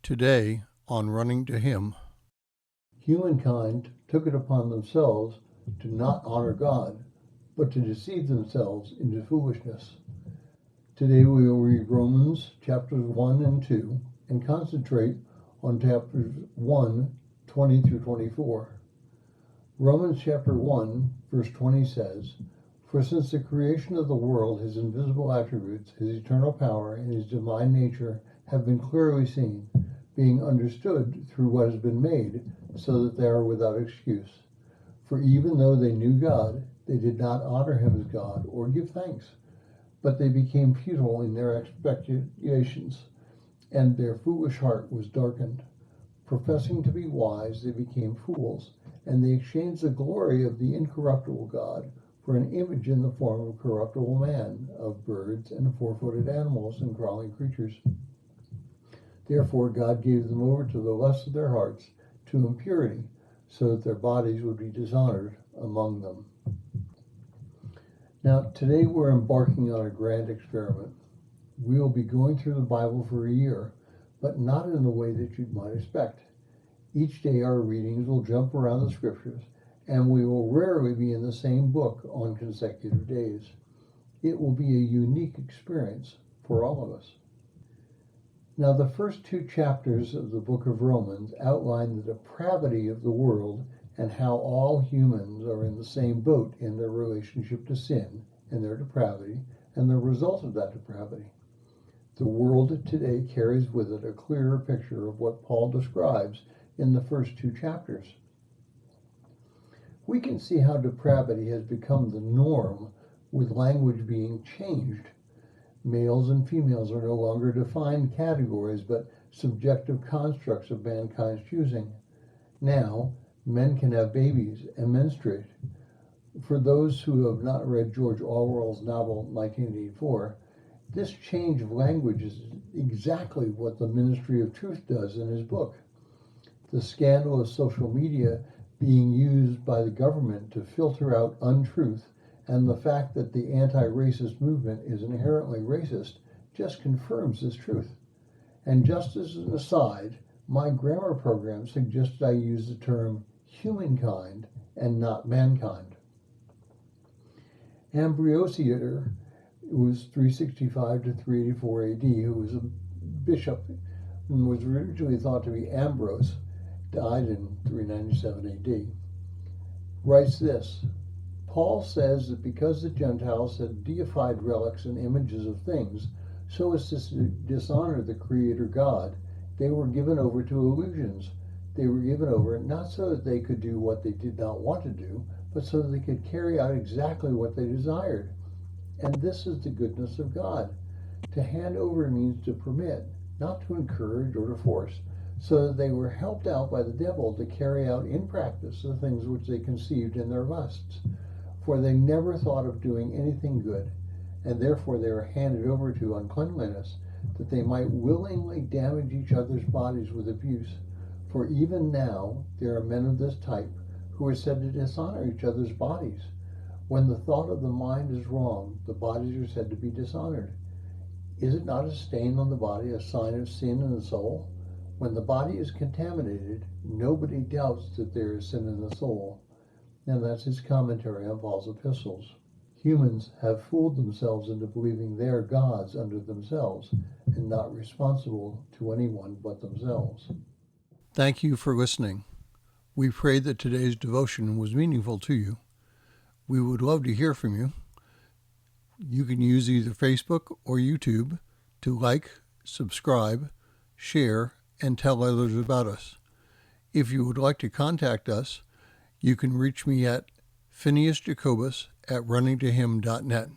Today on Running to Him. Humankind took it upon themselves to not honor God, but to deceive themselves into foolishness. Today we will read Romans chapters 1 and 2 and concentrate on chapters 1, 20 through 24. Romans chapter 1, verse 20 says, "For since the creation of the world, his invisible attributes, his eternal power, and his divine nature have been clearly seen, being understood through what has been made, so that they are without excuse. For even though they knew God, they did not honor him as God or give thanks, but they became futile in their expectations, and their foolish heart was darkened. Professing to be wise, they became fools, and they exchanged the glory of the incorruptible God for an image in the form of corruptible man, of birds and four-footed animals and crawling creatures. Therefore God gave them over to the lust of their hearts, to impurity, so that their bodies would be dishonored among them." Now, today we're embarking on a grand experiment. We will be going through the Bible for a year, but not in the way that you might expect. Each day our readings will jump around the scriptures, and we will rarely be in the same book on consecutive days. It will be a unique experience for all of us. Now, the first two chapters of the book of Romans outline the depravity of the world and how all humans are in the same boat in their relationship to sin and their depravity and the result of that depravity. The world today carries with it a clearer picture of what Paul describes in the first two chapters. We can see how depravity has become the norm, with language being changed. Males and females are no longer defined categories, but subjective constructs of mankind's choosing. Now, men can have babies and menstruate. For those who have not read George Orwell's novel 1984, this change of language is exactly what the Ministry of Truth does in his book. The scandal of social media being used by the government to filter out untruth, and the fact that the anti-racist movement is inherently racist, just confirms this truth. And just as an aside, my grammar program suggested I use the term humankind and not mankind. Ambrosiator, who was 365 to 384 AD, who was a bishop and was originally thought to be Ambrose, died in 397 AD, writes this: "Paul says that because the Gentiles had deified relics and images of things, so as to dishonor the Creator God, they were given over to illusions. They were given over not so that they could do what they did not want to do, but so that they could carry out exactly what they desired. And this is the goodness of God. To hand over means to permit, not to encourage or to force, so that they were helped out by the devil to carry out in practice the things which they conceived in their lusts. For they never thought of doing anything good, and therefore they were handed over to uncleanliness, that they might willingly damage each other's bodies with abuse. For even now there are men of this type who are said to dishonor each other's bodies. When the thought of the mind is wrong, the bodies are said to be dishonored. Is it not a stain on the body, a sign of sin in the soul? When the body is contaminated, nobody doubts that there is sin in the soul." And that's his commentary on Paul's epistles. Humans have fooled themselves into believing they are gods unto themselves and not responsible to anyone but themselves. Thank you for listening. We pray that today's devotion was meaningful to you. We would love to hear from you. You can use either Facebook or YouTube to like, subscribe, share, and tell others about us. If you would like to contact us, you can reach me at phineasjacobus@runningtohim.net.